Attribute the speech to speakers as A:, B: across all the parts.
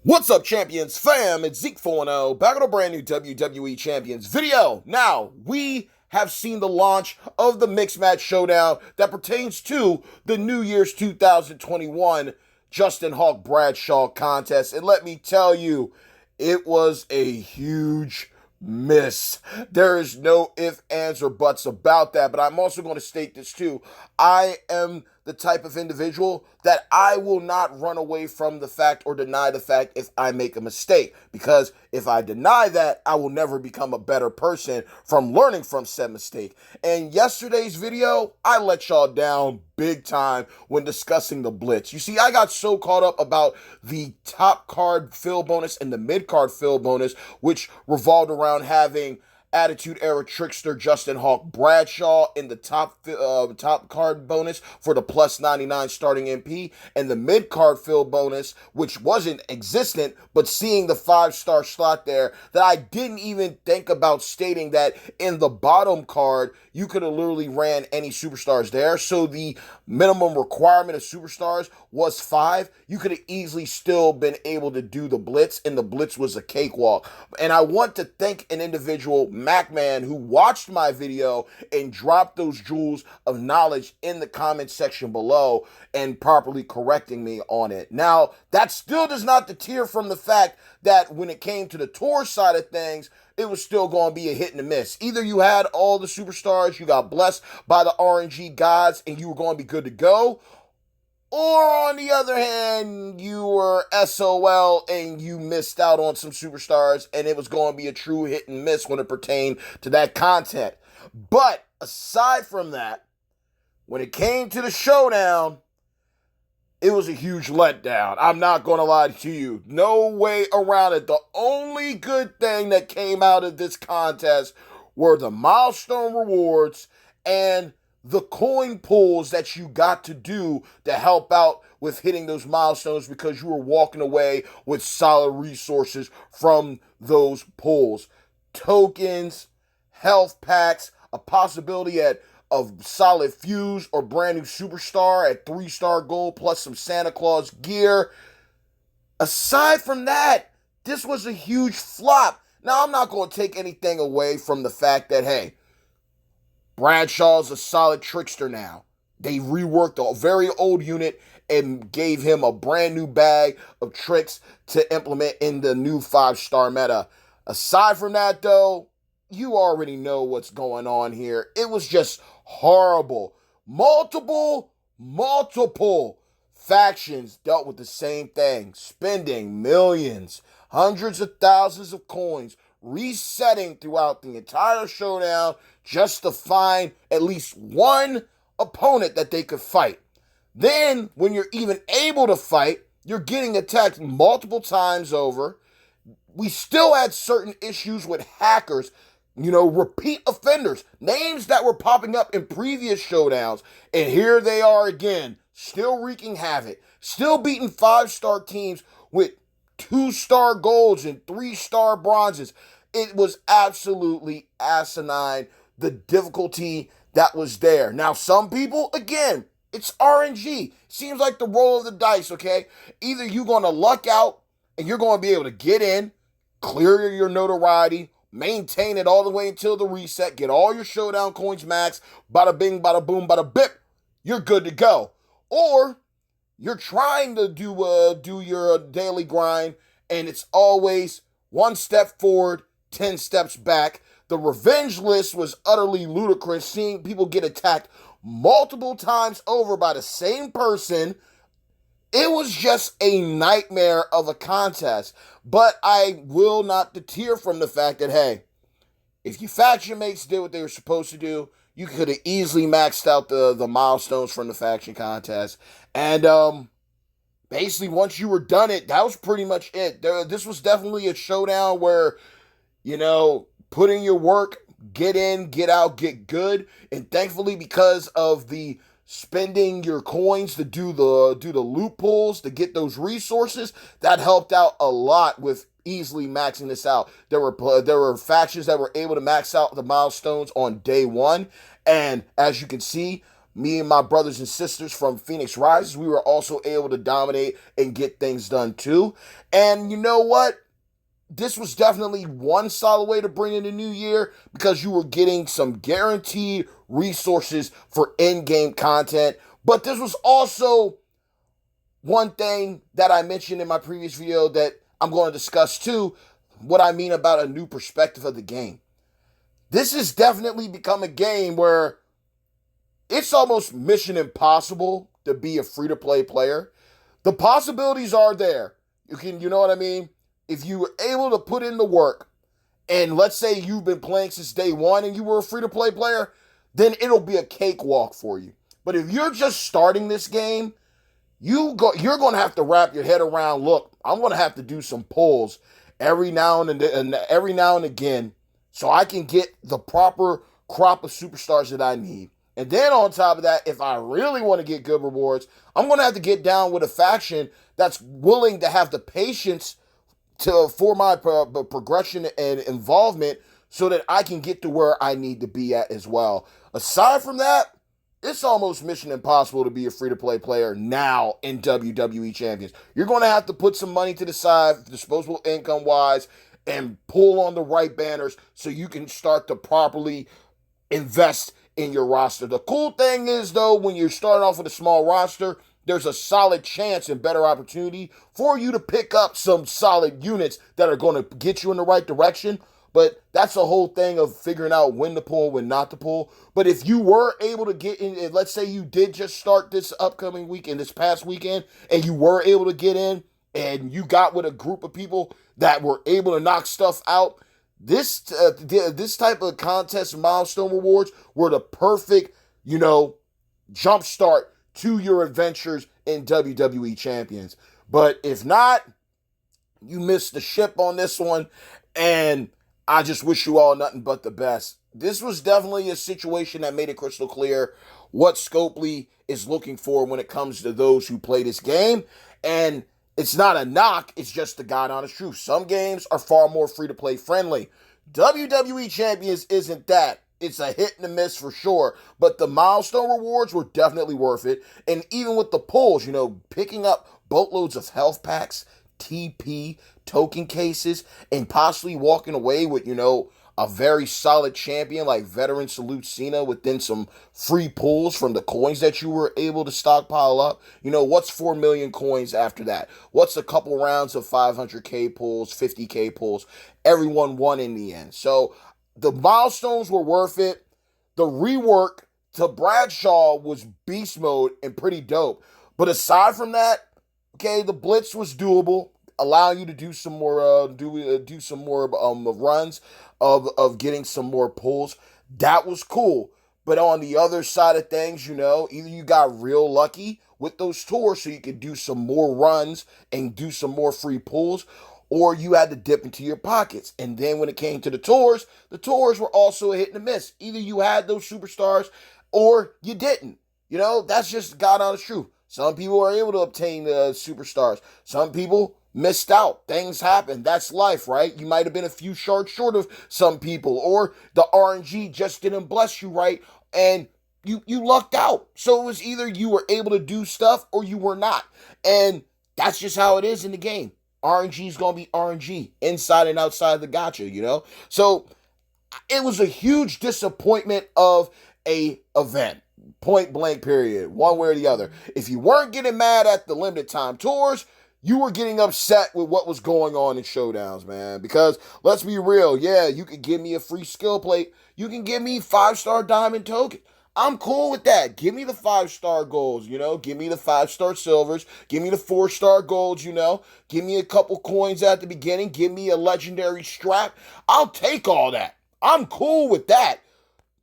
A: What's up, Champions fam? It's Zeke 4-0, back on a brand new WWE Champions video. Now, we have seen the launch of the Mixed Match Showdown that pertains to the New Year's 2021 Justin Hawk Bradshaw contest. And let me tell you, it was a huge miss. There is no ifs, ands, or buts about that. But I'm also going to state this too. I am the type of individual that I will not run away from the fact or deny the fact if I make a mistake. Because if I deny that, I will never become a better person from learning from said mistake. And yesterday's video, I let y'all down big time when discussing the Blitz. You see, I got so caught up about the top card fill bonus and the mid card fill bonus, which revolved around having Attitude Era Trickster Justin Hawk Bradshaw in the top card bonus for the plus 99 starting MP, and the mid card fill bonus, which wasn't existent, but seeing the 5-star slot there, that I didn't even think about stating that in the bottom card you could have literally ran any superstars there. So the minimum requirement of superstars was 5. You could have easily still been able to do the Blitz, and the Blitz was a cakewalk. And I want to thank an individual, MacMan, who watched my video and dropped those jewels of knowledge in the comment section below and properly correcting me on it. Now, that still does not deter from the fact that when it came to the tour side of things, it was still going to be a hit and a miss. Either you had all the superstars, you got blessed by the RNG gods, and you were going to be good to go, or on the other hand, you were SOL and you missed out on some superstars, and it was going to be a true hit and miss when it pertained to that content. But aside from that, when it came to the showdown, it was a huge letdown. I'm not going to lie to you. No way around it. The only good thing that came out of this contest were the milestone rewards and the coin pulls that you got to do to help out with hitting those milestones, because you were walking away with solid resources from those pulls. Tokens, health packs, a possibility of solid fuse or brand new superstar at 3-star gold plus some Santa Claus gear. Aside from that, this was a huge flop. Now, I'm not going to take anything away from the fact that, hey, Bradshaw's a solid trickster now. They reworked a very old unit and gave him a brand new bag of tricks to implement in the new 5-star meta. Aside from that, though, you already know what's going on here. It was just horrible. Multiple factions dealt with the same thing, spending millions, hundreds of thousands of coins, resetting throughout the entire showdown just to find at least one opponent that they could fight. Then, when you're even able to fight, you're getting attacked multiple times over. We still had certain issues with hackers, repeat offenders, names that were popping up in previous showdowns, and here they are again, still wreaking havoc, still beating 5-star teams with 2-star golds and 3-star bronzes. It was absolutely asinine, the difficulty that was there. Now, some people, again, it's RNG. Seems like the roll of the dice, okay? Either you're going to luck out and you're going to be able to get in, clear your notoriety, maintain it all the way until the reset, get all your showdown coins max, bada bing, bada boom, bada bip, you're good to go. Or you're trying to do your daily grind, and it's always one step forward, 10 steps back. The revenge list was utterly ludicrous, seeing people get attacked multiple times over by the same person. It was just a nightmare of a contest. But I will not deter from the fact that, hey, if your faction mates did what they were supposed to do, you could have easily maxed out the milestones from the faction contest. And basically, once you were done that was pretty much it. This was definitely a showdown where, put in your work, get in, get out, get good. And thankfully, because of the spending your coins to do the loopholes to get those resources, that helped out a lot with easily maxing this out. There were factions that were able to max out the milestones on day one, and as you can see, Me and my brothers and sisters from Phoenix Rises, we were also able to dominate and get things done too. And you know what? This was definitely one solid way to bring in the new year because you were getting some guaranteed resources for in-game content. But this was also one thing that I mentioned in my previous video that I'm going to discuss too, what I mean about a new perspective of the game. This has definitely become a game where it's almost mission impossible to be a free-to-play player. The possibilities are there. You know what I mean? If you were able to put in the work, and let's say you've been playing since day one and you were a free-to-play player, then it'll be a cakewalk for you. But if you're just starting this game, you're going to have to wrap your head around, look, I'm going to have to do some pulls every now and again so I can get the proper crop of superstars that I need. And then on top of that, if I really want to get good rewards, I'm going to have to get down with a faction that's willing to have the patience for my progression and involvement so that I can get to where I need to be at as well. Aside from that, it's almost mission impossible to be a free-to-play player now in WWE Champions. You're going to have to put some money to the side, disposable income-wise, and pull on the right banners so you can start to properly invest in your roster. The cool thing is, though, when you're starting off with a small roster, there's a solid chance and better opportunity for you to pick up some solid units that are going to get you in the right direction. But that's a whole thing of figuring out when to pull, when not to pull. But if you were able to get in, let's say you did just start this upcoming weekend, this past weekend, and you were able to get in and you got with a group of people that were able to knock stuff out, this type of contest milestone rewards were the perfect, jump start to your adventures in WWE Champions. But if not, you missed the ship on this one, and I just wish you all nothing but the best. This was definitely a situation that made it crystal clear what Scopely is looking for when it comes to those who play this game. And it's not a knock, it's just the God honest truth. Some games are far more free-to-play friendly. WWE Champions isn't that. It's a hit and a miss for sure. But the milestone rewards were definitely worth it. And even with the pulls, picking up boatloads of health packs, TP, token cases, and possibly walking away with, a very solid champion like Veteran Salute Cena within some free pulls from the coins that you were able to stockpile up. What's 4 million coins after that? What's a couple rounds of 500k pulls, 50k pulls? Everyone won in the end. So the milestones were worth it. The rework to Bradshaw was beast mode and pretty dope. But aside from that, okay, the blitz was doable, allowing you to do some more do some more runs of getting some more pulls. That was cool. But on the other side of things, either you got real lucky with those tours so you could do some more runs and do some more free pulls, or you had to dip into your pockets. And then when it came to the tours were also a hit and a miss. Either you had those superstars or you didn't. That's just God honest truth. Some people are able to obtain superstars. Some people missed out. Things happen. That's life, right? You might have been a few shards short of some people, or the RNG just didn't bless you right, and you lucked out. So it was either you were able to do stuff or you were not. And that's just how it is in the game. RNG is going to be RNG, inside and outside the gacha, So it was a huge disappointment of a event. Point blank period. One way or the other. If you weren't getting mad at the limited time tours, you were getting upset with what was going on in Showdowns, man. Because let's be real, yeah, you could give me a free skill plate. You can give me 5-star diamond token. I'm cool with that. Give me the 5-star golds, Give me the 5-star silvers. Give me the 4-star golds, Give me a couple coins at the beginning. Give me a legendary strap. I'll take all that. I'm cool with that.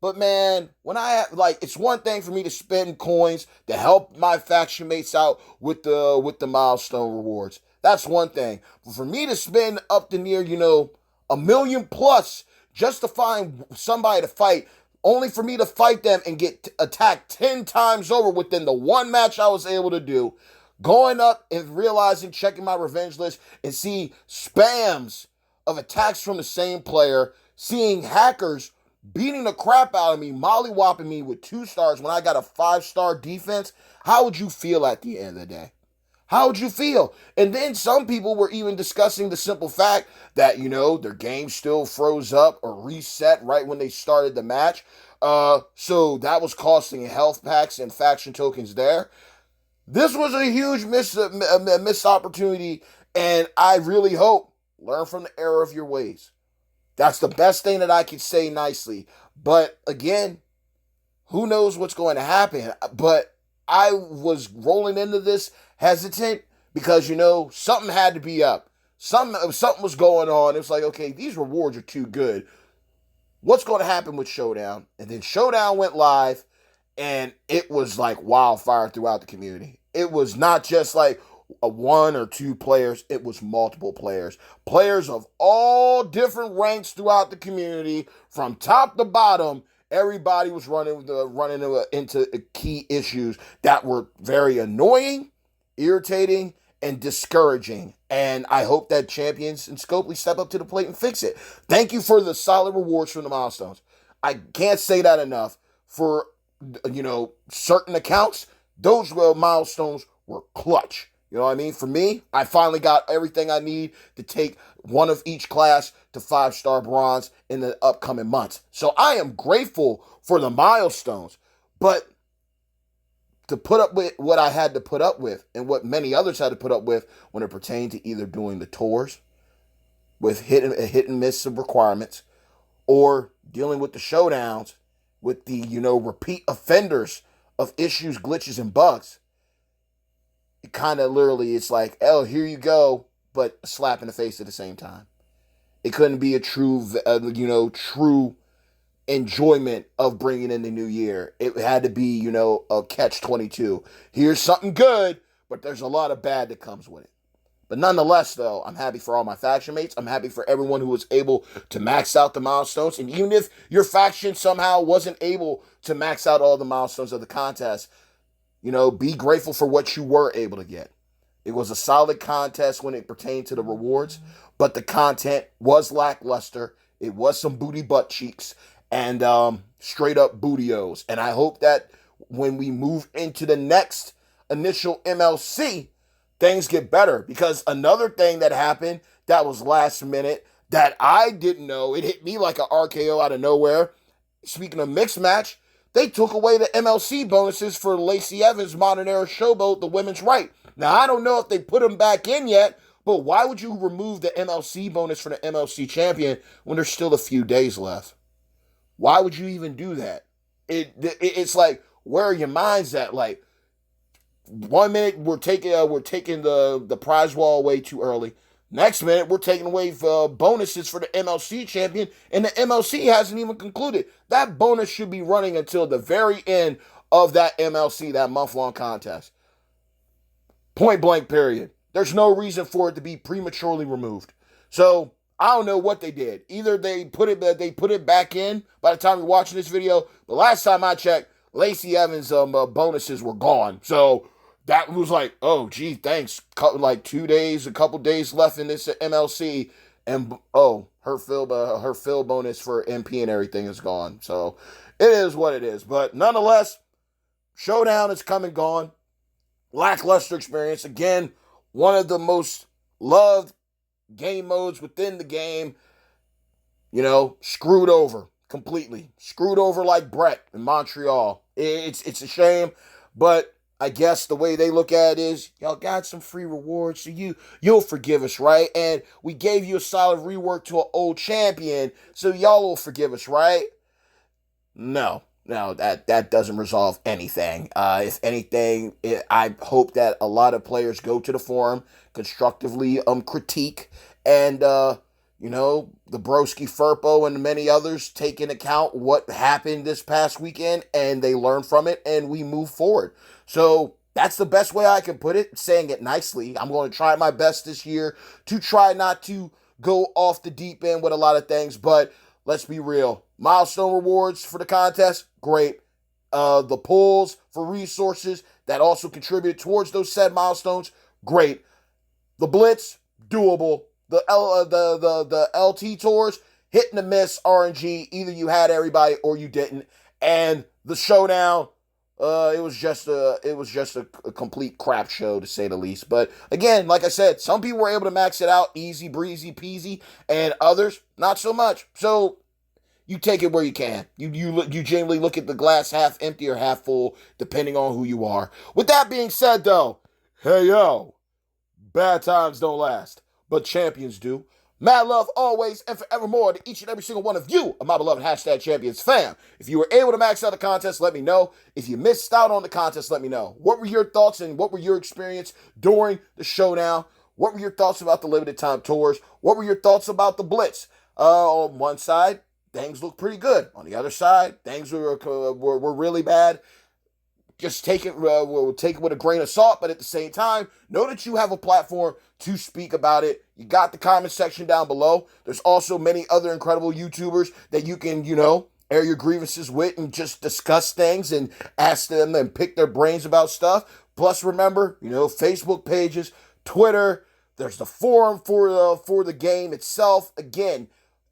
A: But man, when it's one thing for me to spend coins to help my faction mates out with the milestone rewards. That's one thing. But for me to spend up to near, $1 million plus just to find somebody to fight, only for me to fight them and get attacked 10 times over within the one match I was able to do, going up and realizing, checking my revenge list and see spams of attacks from the same player, seeing hackers beating the crap out of me, mollywopping me with 2 stars when I got a 5-star defense, how would you feel at the end of the day? How would you feel? And then some people were even discussing the simple fact that, their game still froze up or reset right when they started the match. So that was costing health packs and faction tokens there. This was a huge missed opportunity, and I really hope learn from the error of your ways. That's the best thing that I can say nicely. But again, who knows what's going to happen? But I was rolling into this hesitant because, something had to be up. Something was going on. It was like, okay, these rewards are too good. What's going to happen with Showdown? And then Showdown went live, and it was like wildfire throughout the community. It was not just like a 1 or 2 players. It was multiple players. Players of all different ranks throughout the community, from top to bottom. Everybody was running into key issues that were very annoying, irritating, and discouraging. And I hope that Champions and Scopely step up to the plate and fix it. Thank you for the solid rewards from the Milestones. I can't say that enough. For, certain accounts, those Milestones were clutch. You know what I mean? For me, I finally got everything I need to take one of each class to 5-star bronze in the upcoming months. So I am grateful for the Milestones. But to put up with what I had to put up with and what many others had to put up with when it pertained to either doing the tours with hit and miss of requirements or dealing with the showdowns with the, repeat offenders of issues, glitches, and bugs. It kind of literally, it's like, oh, here you go, but a slap in the face at the same time. It couldn't be a true enjoyment of bringing in the new year. It had to be, a catch-22. Here's something good, but there's a lot of bad that comes with it. But nonetheless, though, I'm happy for all my faction mates. I'm happy for everyone who was able to max out the milestones. And even if your faction somehow wasn't able to max out all the milestones of the contest, be grateful for what you were able to get. It was a solid contest when it pertained to the rewards, but the content was lackluster. It was some booty butt cheeks and straight up bootios. And I hope that when we move into the next initial MLC, things get better. Because another thing that happened that was last minute that I didn't know, it hit me like an RKO out of nowhere. Speaking of mixed match, they took away the MLC bonuses for Lacey Evans' Modern Era Showboat, the women's right. Now, I don't know if they put them back in yet, but why would you remove the MLC bonus for the MLC champion when there's still a few days left? Why would you even do that? It's like, where are your minds at? Like, 1 minute we're taking the prize wall away too early. Next minute, we're taking away bonuses for the MLC champion, and the MLC hasn't even concluded. That bonus should be running until the very end of that MLC, that month-long contest. Point blank, period. There's no reason for it to be prematurely removed. So, I don't know what they did. Either they put it back in by the time you're watching this video, but last time I checked, Lacey Evans' bonuses were gone. So, that was like, oh, gee, thanks. Like 2 days, a couple days left in this MLC. And, her fill bonus for MP and everything is gone. So, it is what it is. But, nonetheless, Showdown is come and gone. Lackluster experience. Again, one of the most loved game modes within the game. Screwed over completely. Screwed over like Brett in Montreal. It's a shame, but I guess the way they look at it is, y'all got some free rewards, so you'll forgive us, right? And we gave you a solid rework to an old champion, so y'all will forgive us, right? No, that doesn't resolve anything. If anything, I hope that a lot of players go to the forum, constructively critique, and the Broski Furpo and many others take into account what happened this past weekend, and they learn from it, and we move forward. So that's the best way I can put it, saying it nicely. I'm going to try my best this year to try not to go off the deep end with a lot of things, but let's be real. Milestone rewards for the contest, great. The pulls for resources that also contribute towards those said milestones, great. The Blitz, doable. The LT tours, hit and a miss RNG. Either you had everybody or you didn't. And the showdown, it was just a complete crap show, to say the least. But again, like I said, some people were able to max it out easy breezy peasy, and others not so much. So you take it where you can. You generally look at the glass half empty or half full, depending on who you are. With that being said, though, hey yo, bad times don't last, but champions do. Mad love always and forevermore to each and every single one of you, my beloved hashtag champions fam. If you were able to max out the contest, let me know. If you missed out on the contest, let me know. What were your thoughts and what were your experience during the showdown? What were your thoughts about the limited time tours? What were your thoughts about the blitz? On one side, things look pretty good. On the other side, things were really bad. Just take it with a grain of salt, but at the same time, know that you have a platform to speak about it. You got the comment section down below. There's also many other incredible YouTubers that you can, air your grievances with and just discuss things and ask them and pick their brains about stuff. Plus, remember, Facebook pages, Twitter. There's the forum for the game itself. Again,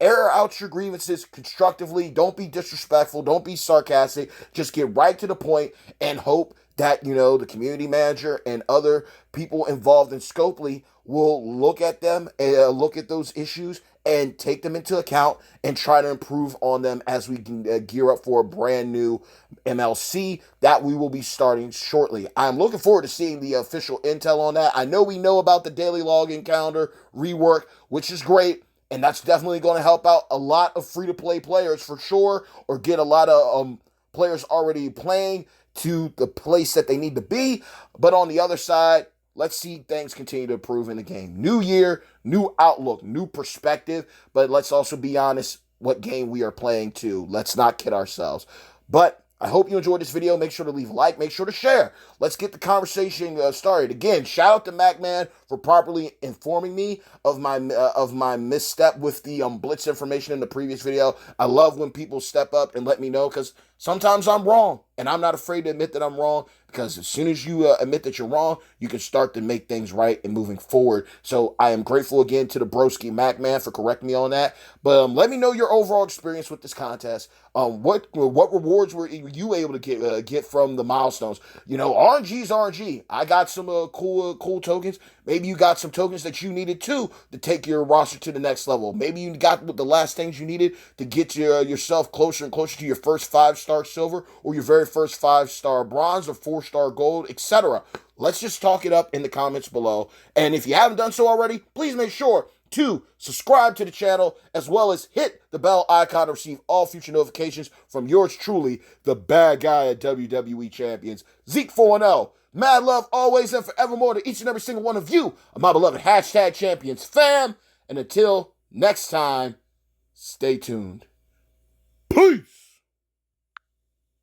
A: air out your grievances constructively. Don't be disrespectful. Don't be sarcastic. Just get right to the point and hope that, the community manager and other people involved in Scopely will look at them and look at those issues and take them into account and try to improve on them as we can gear up for a brand new MLC that we will be starting shortly. I'm looking forward to seeing the official intel on that. I know we know about the daily login calendar rework, which is great. And that's definitely going to help out a lot of free-to-play players for sure, or get a lot of players already playing to the place that they need to be. But on the other side, let's see things continue to improve in the game. New year, new outlook, new perspective. But let's also be honest what game we are playing too. Let's not kid ourselves. But I hope you enjoyed this video. Make sure to leave a like. Make sure to share. Let's get the conversation started. Again, shout out to MacMan for properly informing me of my misstep with the blitz information in the previous video. I love when people step up and let me know, because sometimes I'm wrong, and I'm not afraid to admit that I'm wrong, because as soon as you admit that you're wrong, you can start to make things right and moving forward. So I am grateful again to the broski MacMan for correcting me on that. But let me know your overall experience with this contest. What rewards were you able to get from the milestones? RNG's RNG. I got some cool tokens. Maybe you got some tokens that you needed to take your roster to the next level. Maybe you got the last things you needed to get yourself closer and closer to your first 5-star silver, or your very first 5-star bronze, or 4-star gold, etc. Let's just talk it up in the comments below. And if you haven't done so already, please make sure to subscribe to the channel, as well as hit the bell icon to receive all future notifications from yours truly, the bad guy at WWE Champions, Zeke 4-0. Mad love always and forevermore to each and every single one of you, my beloved hashtag champions fam. And until next time, stay tuned.